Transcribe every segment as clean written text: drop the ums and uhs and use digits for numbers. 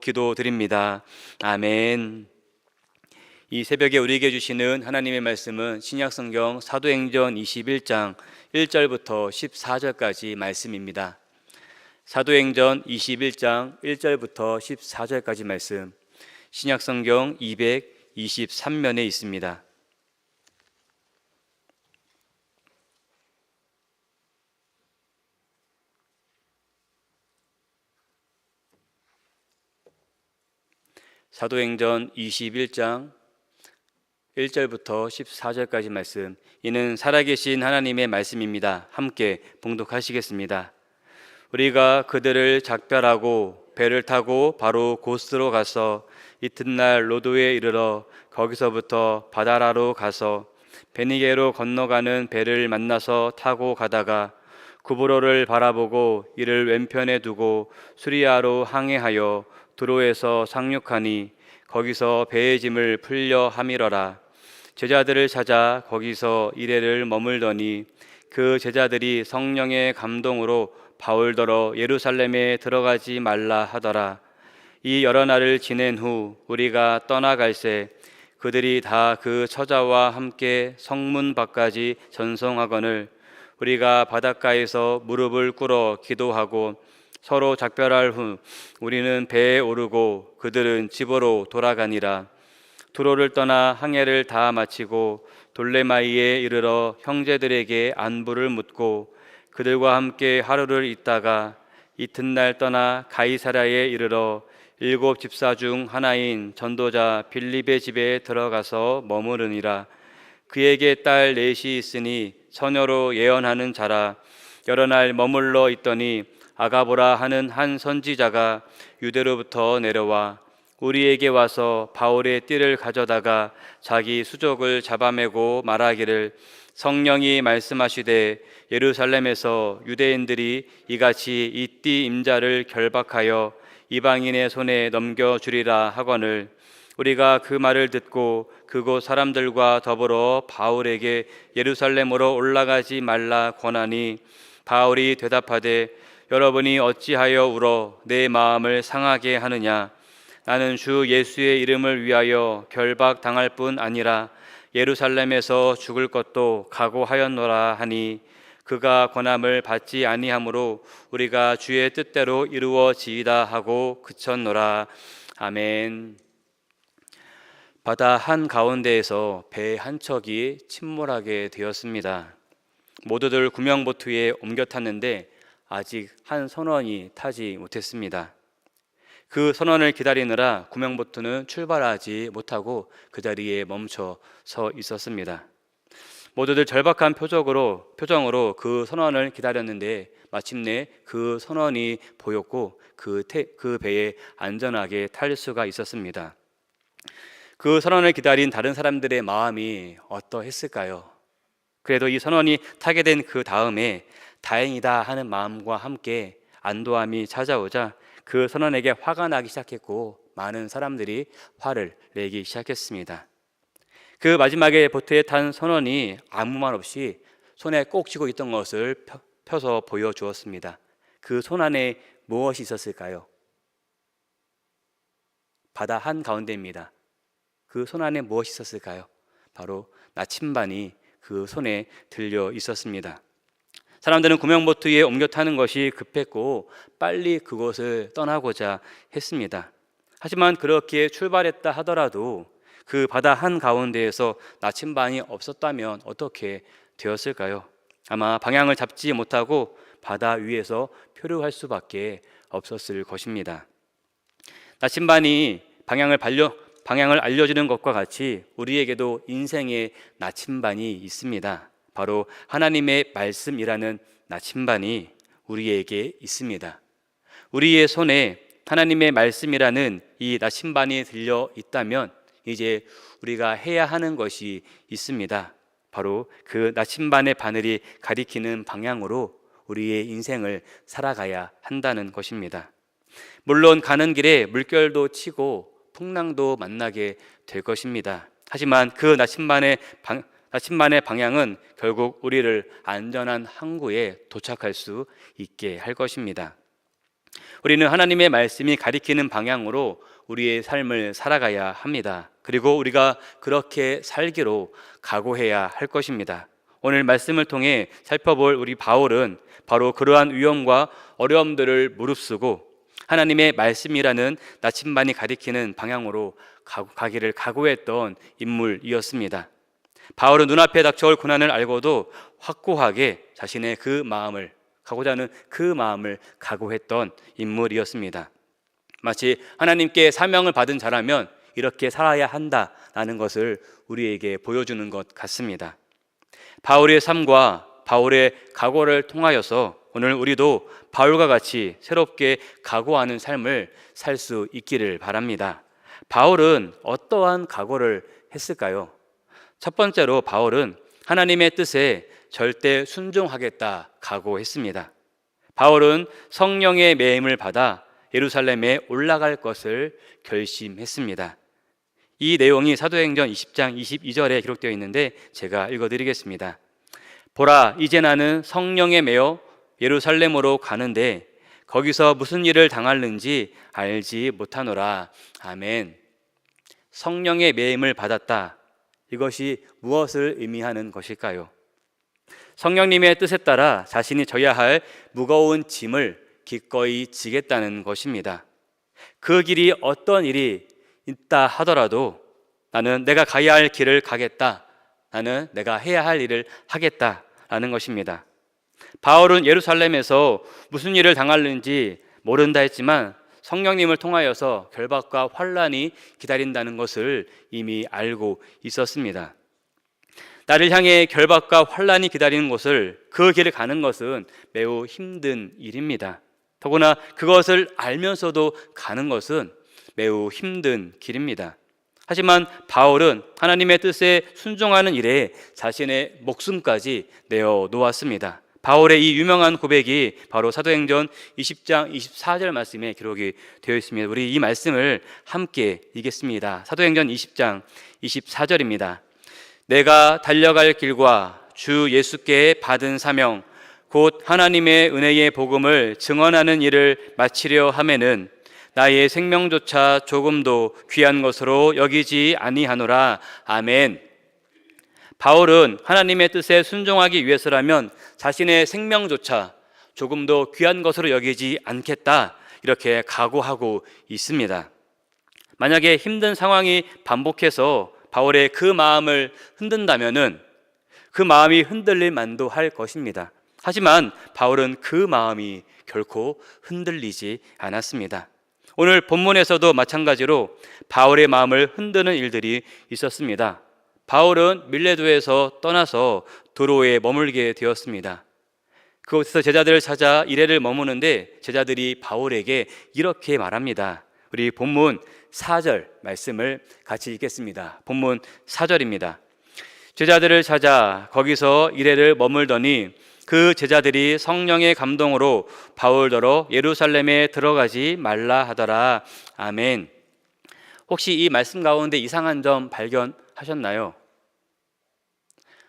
기도드립니다. 아멘. 이 새벽에 우리에게 주시는 하나님의 말씀은 신약성경 사도행전 21장 1절부터 14절까지 말씀입니다. 사도행전 21장 1절부터 14절까지 말씀, 신약성경 223면에 있습니다. 사도행전 21장 1절부터 14절까지 말씀, 이는 살아계신 하나님의 말씀입니다. 함께 봉독하시겠습니다. 우리가 그들을 작별하고 배를 타고 바로 고스로 가서 이튿날 로도에 이르러 거기서부터 바다라로 가서 베니게로 건너가는 배를 만나서 타고 가다가 구브로를 바라보고 이를 왼편에 두고 수리아로 항해하여 두로에서 상륙하니 거기서 배의 짐을 풀려 함이러라. 제자들을 찾아 거기서 이레를 머물더니 그 제자들이 성령의 감동으로 바울더러 예루살렘에 들어가지 말라 하더라. 이 여러 날을 지낸 후 우리가 떠나갈새 그들이 다 그 처자와 함께 성문 밖까지 전송하거늘 우리가 바닷가에서 무릎을 꿇어 기도하고 서로 작별할 후 우리는 배에 오르고 그들은 집으로 돌아가니라. 두로를 떠나 항해를 다 마치고 돌레마이에 이르러 형제들에게 안부를 묻고 그들과 함께 하루를 있다가 이튿날 떠나 가이사랴에 이르러 7 집사 중 하나인 전도자 빌립의 집에 들어가서 머무르니라. 그에게 딸 넷이 있으니 처녀로 예언하는 자라. 여러 날 머물러 있더니 아가보라 하는 한 선지자가 유대로부터 내려와 우리에게 와서 바울의 띠를 가져다가 자기 수족을 잡아매고 말하기를 성령이 말씀하시되 예루살렘에서 유대인들이 이같이 이 띠 임자를 결박하여 이방인의 손에 넘겨주리라 하거늘 우리가 그 말을 듣고 그곳 사람들과 더불어 바울에게 예루살렘으로 올라가지 말라 권하니 바울이 대답하되 여러분이 어찌하여 울어 내 마음을 상하게 하느냐. 나는 주 예수의 이름을 위하여 결박당할 뿐 아니라 예루살렘에서 죽을 것도 각오하였노라 하니 그가 권함을 받지 아니하므로 우리가 주의 뜻대로 이루어지이다 하고 그쳤노라. 아멘. 바다 한가운데에서 배 한 척이 침몰하게 되었습니다. 모두들 구명보트에 옮겨 탔는데 아직 한 선원이 타지 못했습니다. 그 선원을 기다리느라 구명보트는 출발하지 못하고 그 자리에 멈춰 서 있었습니다. 모두들 절박한 표정으로 그 선원을 기다렸는데 마침내 그 선원이 보였고 그 배에 안전하게 탈 수가 있었습니다. 그 선원을 기다린 다른 사람들의 마음이 어떠했을까요? 그래도 이 선원이 타게 된 그 다음에 다행이다 하는 마음과 함께 안도함이 찾아오자 그 선원에게 화가 나기 시작했고 많은 사람들이 화를 내기 시작했습니다. 그 마지막에 보트에 탄 선원이 아무 말 없이 손에 꼭 쥐고 있던 것을 펴서 보여주었습니다. 그 손 안에 무엇이 있었을까요? 바다 한가운데입니다. 그 손 안에 무엇이 있었을까요? 바로 나침반이 그 손에 들려 있었습니다. 사람들은 구명보트에 옮겨 타는 것이 급했고 빨리 그곳을 떠나고자 했습니다. 하지만 그렇게 출발했다 하더라도 그 바다 한가운데에서 나침반이 없었다면 어떻게 되었을까요? 아마 방향을 잡지 못하고 바다 위에서 표류할 수밖에 없었을 것입니다. 나침반이 방향을 알려주는 것과 같이 우리에게도 인생의 나침반이 있습니다. 바로 하나님의 말씀이라는 나침반이 우리에게 있습니다. 우리의 손에 하나님의 말씀이라는 이 나침반이 들려 있다면 이제 우리가 해야 하는 것이 있습니다. 바로 그 나침반의 바늘이 가리키는 방향으로 우리의 인생을 살아가야 한다는 것입니다. 물론 가는 길에 물결도 치고 풍랑도 만나게 될 것입니다. 하지만 그 나침반의 방향은 결국 우리를 안전한 항구에 도착할 수 있게 할 것입니다. 우리는 하나님의 말씀이 가리키는 방향으로 우리의 삶을 살아가야 합니다. 그리고 우리가 그렇게 살기로 각오해야 할 것입니다. 오늘 말씀을 통해 살펴볼 우리 바울은 바로 그러한 위험과 어려움들을 무릅쓰고 하나님의 말씀이라는 나침반이 가리키는 방향으로 가기를 각오했던 인물이었습니다. 바울은 눈앞에 닥쳐올 고난을 알고도 확고하게 자신의 가고자 하는 그 마음을 각오했던 인물이었습니다. 마치 하나님께 사명을 받은 자라면 이렇게 살아야 한다라는 것을 우리에게 보여주는 것 같습니다. 바울의 삶과 바울의 각오를 통하여서 오늘 우리도 바울과 같이 새롭게 각오하는 삶을 살 수 있기를 바랍니다. 바울은 어떠한 각오를 했을까요? 첫 번째로 바울은 하나님의 뜻에 절대 순종하겠다 각오했습니다. 바울은 성령의 매임을 받아 예루살렘에 올라갈 것을 결심했습니다. 이 내용이 사도행전 20장 22절에 기록되어 있는데 제가 읽어드리겠습니다. 보라, 이제 나는 성령에 매여 예루살렘으로 가는데 거기서 무슨 일을 당할는지 알지 못하노라. 아멘. 성령의 매임을 받았다. 이것이 무엇을 의미하는 것일까요? 성령님의 뜻에 따라 자신이 져야 할 무거운 짐을 기꺼이 지겠다는 것입니다. 그 길이 어떤 일이 있다 하더라도 나는 내가 가야 할 길을 가겠다. 나는 내가 해야 할 일을 하겠다라는 것입니다. 바울은 예루살렘에서 무슨 일을 당하는지 모른다 했지만 성령님을 통하여서 결박과 환란이 기다린다는 것을 이미 알고 있었습니다. 나를 향해 결박과 환란이 기다리는 것을, 그 길을 가는 것은 매우 힘든 일입니다. 더구나 그것을 알면서도 가는 것은 매우 힘든 길입니다. 하지만 바울은 하나님의 뜻에 순종하는 일에 자신의 목숨까지 내어놓았습니다. 바울의 이 유명한 고백이 바로 사도행전 20장 24절 말씀에 기록이 되어 있습니다. 우리 이 말씀을 함께 읽겠습니다. 사도행전 20장 24절입니다. 내가 달려갈 길과 주 예수께 받은 사명 곧 하나님의 은혜의 복음을 증언하는 일을 마치려 하면은 나의 생명조차 조금도 귀한 것으로 여기지 아니하노라. 아멘. 바울은 하나님의 뜻에 순종하기 위해서라면 자신의 생명조차 조금도 귀한 것으로 여기지 않겠다, 이렇게 각오하고 있습니다. 만약에 힘든 상황이 반복해서 바울의 그 마음을 흔든다면은 그 마음이 흔들릴 만도 할 것입니다. 하지만 바울은 그 마음이 결코 흔들리지 않았습니다. 오늘 본문에서도 마찬가지로 바울의 마음을 흔드는 일들이 있었습니다. 바울은 밀레도에서 떠나서 도로에 머물게 되었습니다. 그곳에서 제자들을 찾아 이레를 머무는데 제자들이 바울에게 이렇게 말합니다. 우리 본문 4절 말씀을 같이 읽겠습니다. 본문 4절입니다. 제자들을 찾아 거기서 이레를 머물더니 그 제자들이 성령의 감동으로 바울더러 예루살렘에 들어가지 말라 하더라. 아멘. 혹시 이 말씀 가운데 이상한 점 발견하셨나요?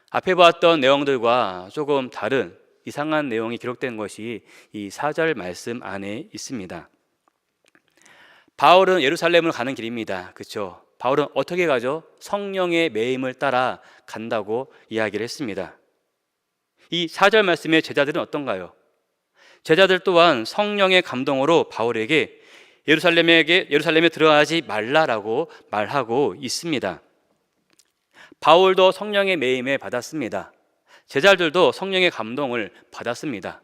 앞에 보았던 내용들과 조금 다른 이상한 내용이 기록된 것이 이 4절 말씀 안에 있습니다. 바울은 예루살렘을 가는 길입니다. 그렇죠? 바울은 어떻게 가죠? 성령의 매임을 따라 간다고 이야기를 했습니다. 이 4절 말씀의 제자들은 어떤가요? 제자들 또한 성령의 감동으로 바울에게 예루살렘에 들어가지 말라라고 말하고 있습니다. 바울도 성령의 매임에 받았습니다. 제자들도 성령의 감동을 받았습니다.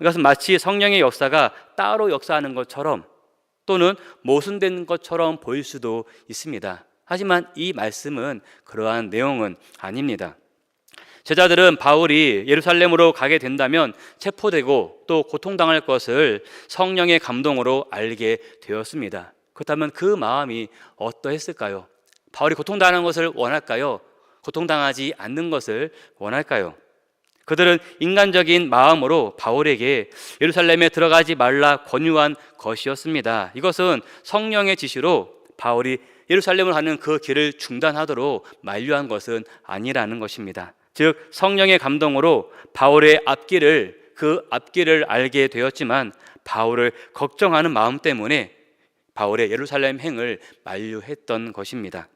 이것은 마치 성령의 역사가 따로 역사하는 것처럼 또는 모순된 것처럼 보일 수도 있습니다. 하지만 이 말씀은 그러한 내용은 아닙니다. 제자들은 바울이 예루살렘으로 가게 된다면 체포되고 또 고통당할 것을 성령의 감동으로 알게 되었습니다. 그렇다면 그 마음이 어떠했을까요? 바울이 고통당하는 것을 원할까요? 고통당하지 않는 것을 원할까요? 그들은 인간적인 마음으로 바울에게 예루살렘에 들어가지 말라 권유한 것이었습니다. 이것은 성령의 지시로 바울이 예루살렘을 가는 그 길을 중단하도록 만류한 것은 아니라는 것입니다. 즉 성령의 감동으로 바울의 그 앞길을 알게 되었지만 바울을 걱정하는 마음 때문에 바울의 예루살렘 행을 만류했던 것입니다.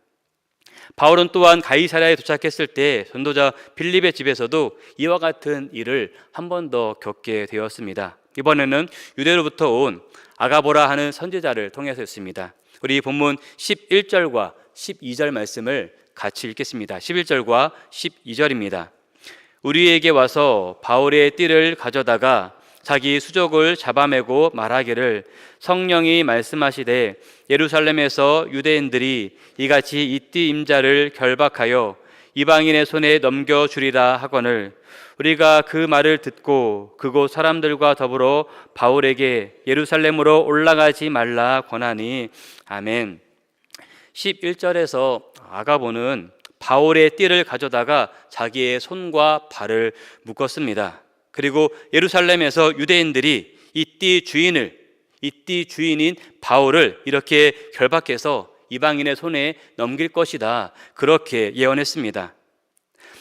바울은 또한 가이사랴에 도착했을 때 전도자 빌립의 집에서도 이와 같은 일을 한 번 더 겪게 되었습니다. 이번에는 유대로부터 온 아가보라 하는 선지자를 통해서였습니다. 우리 본문 11절과 12절 말씀을 같이 읽겠습니다. 11절과 12절입니다. 우리에게 와서 바울의 띠를 가져다가 자기 수족을 잡아매고 말하기를 성령이 말씀하시되 예루살렘에서 유대인들이 이같이 이 띠 임자를 결박하여 이방인의 손에 넘겨주리라 하거늘 우리가 그 말을 듣고 그곳 사람들과 더불어 바울에게 예루살렘으로 올라가지 말라 권하니 아멘. 11절에서 아가보는 바울의 띠를 가져다가 자기의 손과 발을 묶었습니다. 그리고 예루살렘에서 유대인들이 이 띠 주인인 바울을 이렇게 결박해서 이방인의 손에 넘길 것이다, 그렇게 예언했습니다.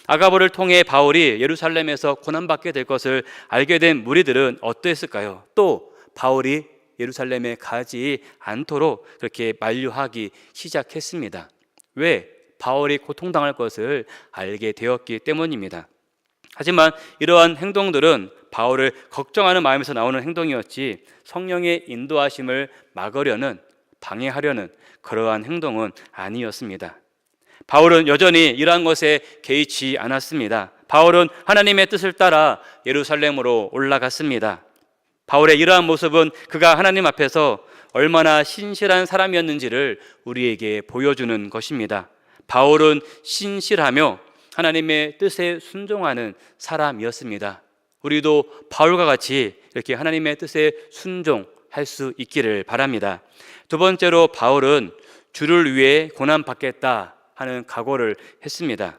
아가보를 통해 바울이 예루살렘에서 고난받게 될 것을 알게 된 무리들은 어떠했을까요? 또 바울이 예루살렘에 가지 않도록 그렇게 만류하기 시작했습니다. 왜? 바울이 고통당할 것을 알게 되었기 때문입니다. 하지만 이러한 행동들은 바울을 걱정하는 마음에서 나오는 행동이었지 성령의 인도하심을 막으려는, 방해하려는 그러한 행동은 아니었습니다. 바울은 여전히 이러한 것에 개의치 않았습니다. 바울은 하나님의 뜻을 따라 예루살렘으로 올라갔습니다. 바울의 이러한 모습은 그가 하나님 앞에서 얼마나 신실한 사람이었는지를 우리에게 보여주는 것입니다. 바울은 신실하며 하나님의 뜻에 순종하는 사람이었습니다. 우리도 바울과 같이 이렇게 하나님의 뜻에 순종할 수 있기를 바랍니다. 두 번째로 바울은 주를 위해 고난받겠다 하는 각오를 했습니다.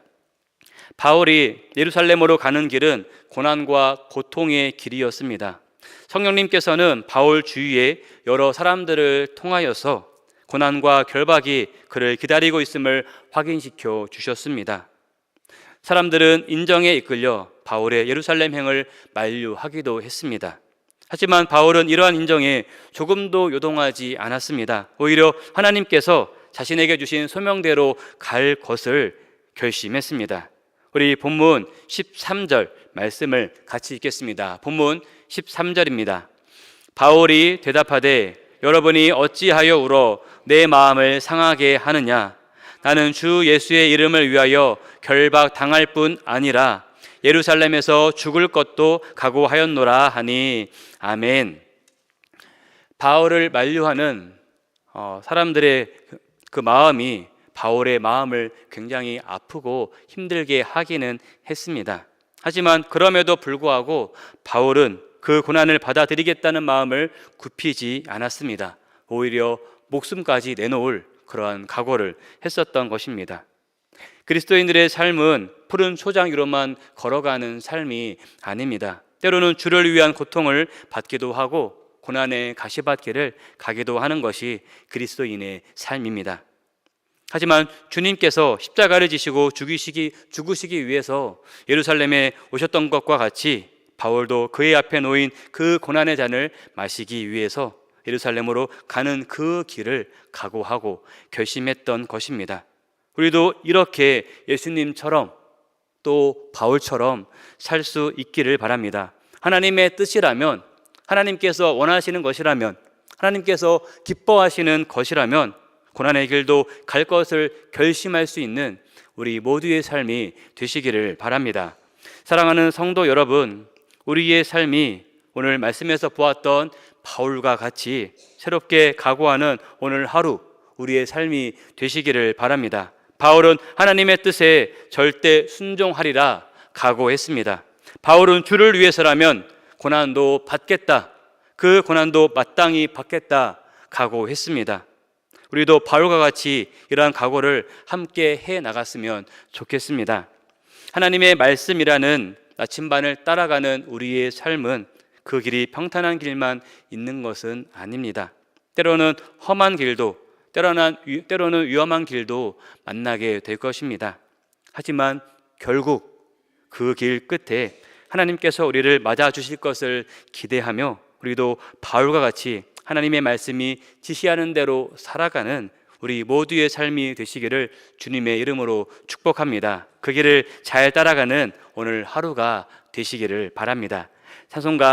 바울이 예루살렘으로 가는 길은 고난과 고통의 길이었습니다. 성령님께서는 바울 주위에 여러 사람들을 통하여서 고난과 결박이 그를 기다리고 있음을 확인시켜 주셨습니다. 사람들은 인정에 이끌려 바울의 예루살렘 행을 만류하기도 했습니다. 하지만 바울은 이러한 인정에 조금도 요동하지 않았습니다. 오히려 하나님께서 자신에게 주신 소명대로 갈 것을 결심했습니다. 우리 본문 13절 말씀을 같이 읽겠습니다. 본문 13절입니다. 바울이 대답하되 여러분이 어찌하여 울어 내 마음을 상하게 하느냐? 나는 주 예수의 이름을 위하여 결박 당할 뿐 아니라 예루살렘에서 죽을 것도 각오하였노라 하니 아멘. 바울을 만류하는 사람들의 그 마음이 바울의 마음을 굉장히 아프고 힘들게 하기는 했습니다. 하지만 그럼에도 불구하고 바울은 그 고난을 받아들이겠다는 마음을 굽히지 않았습니다. 오히려 목숨까지 내놓을 그러한 각오를 했었던 것입니다. 그리스도인들의 삶은 푸른 초장 위로만 걸어가는 삶이 아닙니다. 때로는 주를 위한 고통을 받기도 하고 고난의 가시밭길을 가기도 하는 것이 그리스도인의 삶입니다. 하지만 주님께서 십자가를 지시고 죽으시기 위해서 예루살렘에 오셨던 것과 같이 바울도 그의 앞에 놓인 그 고난의 잔을 마시기 위해서 예루살렘으로 가는 그 길을 각오하고 결심했던 것입니다. 우리도 이렇게 예수님처럼 또 바울처럼 살 수 있기를 바랍니다. 하나님의 뜻이라면, 하나님께서 원하시는 것이라면, 하나님께서 기뻐하시는 것이라면 고난의 길도 갈 것을 결심할 수 있는 우리 모두의 삶이 되시기를 바랍니다. 사랑하는 성도 여러분, 우리의 삶이 오늘 말씀에서 보았던 바울과 같이 새롭게 각오하는 오늘 하루 우리의 삶이 되시기를 바랍니다. 바울은 하나님의 뜻에 절대 순종하리라 각오했습니다. 바울은 주를 위해서라면 고난도 받겠다, 그 고난도 마땅히 받겠다 각오했습니다. 우리도 바울과 같이 이러한 각오를 함께 해 나갔으면 좋겠습니다. 하나님의 말씀이라는 나침반을 따라가는 우리의 삶은 그 길이 평탄한 길만 있는 것은 아닙니다. 때로는 험한 길도, 때로는 위험한 길도 만나게 될 것입니다. 하지만 결국 그 길 끝에 하나님께서 우리를 맞아주실 것을 기대하며 우리도 바울과 같이 하나님의 말씀이 지시하는 대로 살아가는 우리 모두의 삶이 되시기를 주님의 이름으로 축복합니다. 그 길을 잘 따라가는 오늘 하루가 되시기를 바랍니다. 찬송가